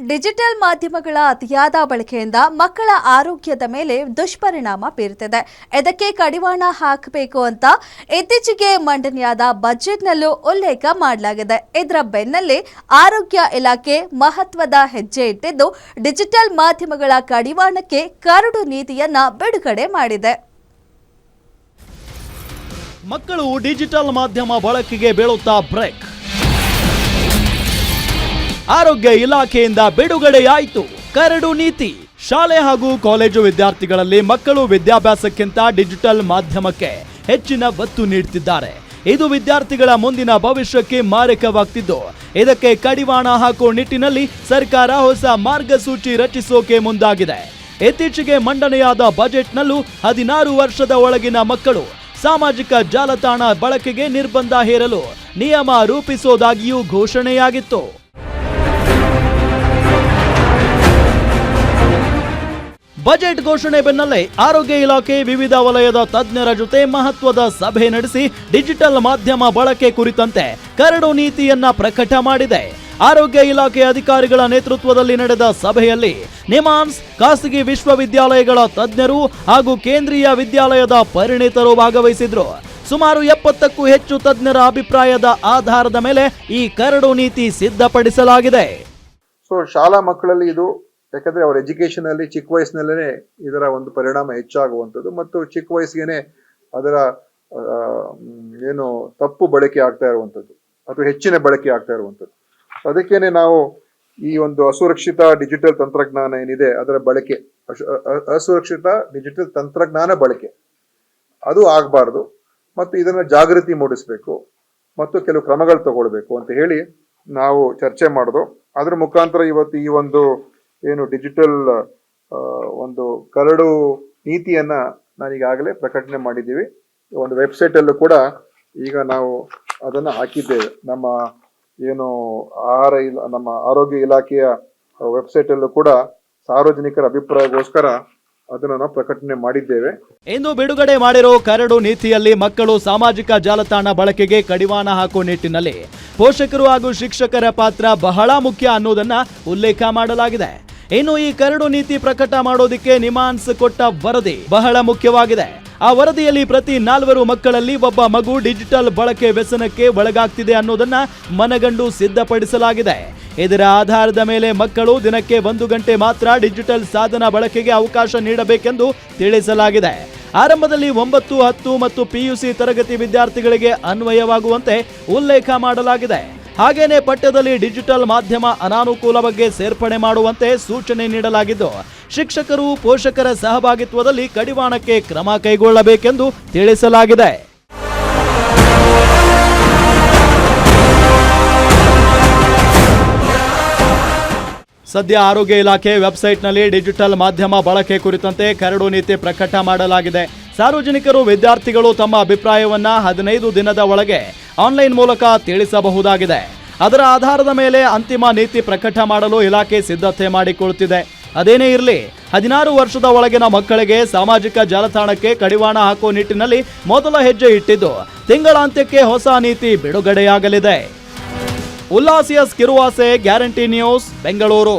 Digital ಮಾಧ್ಯಮಗಳ ಅತಿಯಾದ ಬಳಕೆಯಿಂದ ಮಕ್ಕಳ ಆರೋಗ್ಯದ ಮೇಲೆ ದುಷ್ಪರಿಣಾಮ ಬೀರುತ್ತಿದೆ. ಇದಕ್ಕೆ ಕಡಿವಾಣ ಹಾಕಬೇಕು ಅಂತ ಇತ್ತೀಚೆಗೆ ಮಂಡನೆಯಾದ ಬಜೆಟ್ನಲ್ಲೂ ಉಲ್ಲೇಖ ಮಾಡಲಾಗಿದೆ. ಇದರ ಬೆನ್ನಲ್ಲೇ ಆರೋಗ್ಯ ಇಲಾಖೆ ಮಹತ್ವದ ಹೆಜ್ಜೆ ಇಟ್ಟಿದ್ದು ಡಿಜಿಟಲ್ ಮಾಧ್ಯಮಗಳ ಕಡಿವಾಣಕ್ಕೆ ಕರಡು ನೀತಿಯನ್ನ ಬಿಡುಗಡೆ ಮಾಡಿದೆ. ಮಕ್ಕಳು ಡಿಜಿಟಲ್ ಮಾಧ್ಯಮ ಬಳಕೆಗೆ ಬೀಳುತ್ತಾ ಬ್ರೇಕ್. ಆರೋಗ್ಯ ಇಲಾಖೆಯಿಂದ ಬಿಡುಗಡೆಯಾಯಿತು ಕರಡು ನೀತಿ. ಶಾಲೆ ಹಾಗೂ ಕಾಲೇಜು ವಿದ್ಯಾರ್ಥಿಗಳಲ್ಲಿ ಮಕ್ಕಳು ವಿದ್ಯಾಭ್ಯಾಸಕ್ಕಿಂತ ಡಿಜಿಟಲ್ ಮಾಧ್ಯಮಕ್ಕೆ ಹೆಚ್ಚಿನ ಒತ್ತು ನೀಡುತ್ತಿದ್ದಾರೆ. ಇದು ವಿದ್ಯಾರ್ಥಿಗಳ ಮುಂದಿನ ಭವಿಷ್ಯಕ್ಕೆ ಮಾರಕವಾಗ್ತಿದ್ದು, ಇದಕ್ಕೆ ಕಡಿವಾಣ ಹಾಕುವ ನಿಟ್ಟಿನಲ್ಲಿ ಸರ್ಕಾರ ಹೊಸ ಮಾರ್ಗಸೂಚಿ ರಚಿಸೋಕೆ ಮುಂದಾಗಿದೆ. ಇತ್ತೀಚೆಗೆ ಮಂಡನೆಯಾದ ಬಜೆಟ್ನಲ್ಲೂ 16 ವರ್ಷದ ಒಳಗಿನ ಮಕ್ಕಳು ಸಾಮಾಜಿಕ ಜಾಲತಾಣ ಬಳಕೆಗೆ ನಿರ್ಬಂಧ ಹೇರಲು ನಿಯಮ ರೂಪಿಸೋದಾಗಿಯೂ ಘೋಷಣೆಯಾಗಿತ್ತು. ಬಜೆಟ್ ಘೋಷಣೆ ಬೆನ್ನಲ್ಲೇ ಆರೋಗ್ಯ ಇಲಾಖೆ ವಿವಿಧ ವಲಯದ ತಜ್ಞರ ಜೊತೆ ಮಹತ್ವದ ಸಭೆ ನಡೆಸಿ ಡಿಜಿಟಲ್ ಮಾಧ್ಯಮ ಬಳಕೆ ಕುರಿತಂತೆ ಕರಡು ನೀತಿಯನ್ನ ಪ್ರಕಟ ಮಾಡಿದೆ. ಆರೋಗ್ಯ ಇಲಾಖೆ ಅಧಿಕಾರಿಗಳ ನೇತೃತ್ವದಲ್ಲಿ ನಡೆದ ಸಭೆಯಲ್ಲಿ ನಿಮಾನ್ಸ್, ಖಾಸಗಿ ವಿಶ್ವವಿದ್ಯಾಲಯಗಳ ತಜ್ಞರು ಹಾಗೂ ಕೇಂದ್ರೀಯ ವಿದ್ಯಾಲಯದ ಪರಿಣಿತರು ಭಾಗವಹಿಸಿದ್ರು. ಸುಮಾರು 70ಕ್ಕೂ ಹೆಚ್ಚು ತಜ್ಞರ ಅಭಿಪ್ರಾಯದ ಆಧಾರದ ಮೇಲೆ ಈ ಕರಡು ನೀತಿ ಸಿದ್ಧಪಡಿಸಲಾಗಿದೆ. ಶಾಲಾ ಮಕ್ಕಳಲ್ಲಿ ಇದು ಯಾಕಂದ್ರೆ ಅವ್ರ ಎಜುಕೇಶನ್ ಅಲ್ಲಿ ಚಿಕ್ಕ ವಯಸ್ಸಿನಲ್ಲೇ ಇದರ ಒಂದು ಪರಿಣಾಮ ಹೆಚ್ಚಾಗುವಂಥದ್ದು ಮತ್ತು ಚಿಕ್ಕ ವಯಸ್ಸಿಗೆ ಅದರ ಏನು ತಪ್ಪು ಬಳಕೆ ಆಗ್ತಾ ಇರುವಂಥದ್ದು ಅಥವಾ ಹೆಚ್ಚಿನ ಬಳಕೆ ಆಗ್ತಾ ಇರುವಂಥದ್ದು. ಅದಕ್ಕೇನೆ ನಾವು ಈ ಒಂದು ಅಸುರಕ್ಷಿತ ಡಿಜಿಟಲ್ ತಂತ್ರಜ್ಞಾನ ಏನಿದೆ ಅದರ ಬಳಕೆ, ಅಸುರಕ್ಷಿತ ಡಿಜಿಟಲ್ ತಂತ್ರಜ್ಞಾನ ಬಳಕೆ ಅದು ಆಗಬಾರ್ದು ಮತ್ತು ಇದನ್ನ ಜಾಗೃತಿ ಮೂಡಿಸ್ಬೇಕು ಮತ್ತು ಕೆಲವು ಕ್ರಮಗಳು ತಗೊಳ್ಬೇಕು ಅಂತ ಹೇಳಿ ನಾವು ಚರ್ಚೆ ಮಾಡೋದು. ಅದ್ರ ಮುಖಾಂತರ ಇವತ್ತು ಈ ಒಂದು ಏನು ಡಿಜಿಟಲ್ ಒಂದು ಕರಡು ನೀತಿಯನ್ನ ನಾನೀಗಾಗಲೇ ಪ್ರಕಟಣೆ ಮಾಡಿದ್ದೀವಿ. ಒಂದು ವೆಬ್ಸೈಟ್ ಅಲ್ಲೂ ಕೂಡ ಈಗ ನಾವು ಅದನ್ನ ಹಾಕಿದ್ದೇವೆ. ನಮ್ಮ ಏನು ನಮ್ಮ ಆರೋಗ್ಯ ಇಲಾಖೆಯ ವೆಬ್ಸೈಟ್ ಅಲ್ಲೂ ಕೂಡ ಸಾರ್ವಜನಿಕರ ಅಭಿಪ್ರಾಯಕ್ಕೋಸ್ಕರ ಅದನ್ನು ನಾವು ಪ್ರಕಟಣೆ ಮಾಡಿದ್ದೇವೆ. ಇಂದು ಬಿಡುಗಡೆ ಮಾಡಿರೋ ಕರಡು ನೀತಿಯಲ್ಲಿ ಮಕ್ಕಳು ಸಾಮಾಜಿಕ ಜಾಲತಾಣ ಬಳಕೆಗೆ ಕಡಿವಾಣ ಹಾಕುವ ನಿಟ್ಟಿನಲ್ಲಿ ಪೋಷಕರು ಹಾಗೂ ಶಿಕ್ಷಕರ ಪಾತ್ರ ಬಹಳ ಮುಖ್ಯ ಅನ್ನೋದನ್ನ ಉಲ್ಲೇಖ ಮಾಡಲಾಗಿದೆ. ಇನ್ನು ಈ ಕರಡು ನೀತಿ ಪ್ರಕಟ ಮಾಡೋದಕ್ಕೆ ನಿಮಾನ್ಸ್ ಕೊಟ್ಟ ವರದಿ ಬಹಳ ಮುಖ್ಯವಾಗಿದೆ. ಆ ವರದಿಯಲ್ಲಿ ಪ್ರತಿ 4 ಮಕ್ಕಳಲ್ಲಿ ಒಬ್ಬ ಮಗು ಡಿಜಿಟಲ್ ಬಳಕೆ ವ್ಯಸನಕ್ಕೆ ಒಳಗಾಗ್ತಿದೆ ಅನ್ನೋದನ್ನ ಮನಗಂಡು ಸಿದ್ಧಪಡಿಸಲಾಗಿದೆ. ಇದರ ಆಧಾರದ ಮೇಲೆ ಮಕ್ಕಳು ದಿನಕ್ಕೆ 1 ಗಂಟೆ ಮಾತ್ರ ಡಿಜಿಟಲ್ ಸಾಧನ ಬಳಕೆಗೆ ಅವಕಾಶ ನೀಡಬೇಕೆಂದು ತಿಳಿಸಲಾಗಿದೆ. ಆರಂಭದಲ್ಲಿ 9, 10 ಮತ್ತು PUC ತರಗತಿ ವಿದ್ಯಾರ್ಥಿಗಳಿಗೆ ಅನ್ವಯವಾಗುವಂತೆ ಉಲ್ಲೇಖ ಮಾಡಲಾಗಿದೆ. ಹಾಗೇನೆ ಪಠ್ಯದಲ್ಲಿ ಡಿಜಿಟಲ್ ಮಾಧ್ಯಮ ಅನಾನುಕೂಲ ಬಗ್ಗೆ ಸೇರ್ಪಡೆ ಮಾಡುವಂತೆ ಸೂಚನೆ ನೀಡಲಾಗಿದ್ದು, ಶಿಕ್ಷಕರು ಪೋಷಕರ ಸಹಭಾಗಿತ್ವದಲ್ಲಿ ಕಡಿವಾಣಕ್ಕೆ ಕ್ರಮ ಕೈಗೊಳ್ಳಬೇಕೆಂದು ತಿಳಿಸಲಾಗಿದೆ. ಸದ್ಯ ಆರೋಗ್ಯ ಇಲಾಖೆ ವೆಬ್ಸೈಟ್ನಲ್ಲಿ ಡಿಜಿಟಲ್ ಮಾಧ್ಯಮ ಬಳಕೆ ಕುರಿತಂತೆ ಕರಡು ನೀತಿ ಪ್ರಕಟ ಮಾಡಲಾಗಿದೆ. ಸಾರ್ವಜನಿಕರು, ವಿದ್ಯಾರ್ಥಿಗಳು ತಮ್ಮ ಅಭಿಪ್ರಾಯವನ್ನ 15 ದಿನದ ಒಳಗೆ ಆನ್ಲೈನ್ ಮೂಲಕ ತಿಳಿಸಬಹುದಾಗಿದೆ. ಅದರ ಆಧಾರದ ಮೇಲೆ ಅಂತಿಮ ನೀತಿ ಪ್ರಕಟ ಮಾಡಲು ಇಲಾಖೆ ಸಿದ್ಧತೆ ಮಾಡಿಕೊಳ್ಳುತ್ತಿದೆ. ಅದೇನೇ ಇರಲಿ, 16 ವರ್ಷದ ಒಳಗಿನ ಮಕ್ಕಳಿಗೆ ಸಾಮಾಜಿಕ ಜಾಲತಾಣಕ್ಕೆ ಕಡಿವಾಣ ಹಾಕುವ ನಿಟ್ಟಿನಲ್ಲಿ ಮೊದಲ ಹೆಜ್ಜೆ ಇಟ್ಟಿದ್ದು ತಿಂಗಳಾಂತ್ಯಕ್ಕೆ ಹೊಸ ನೀತಿ ಬಿಡುಗಡೆಯಾಗಲಿದೆ. ಉಲ್ಲಾಸಿಯಸ್ ಕಿರುವಾಸೆ, ಗ್ಯಾರಂಟಿ ನ್ಯೂಸ್, ಬೆಂಗಳೂರು.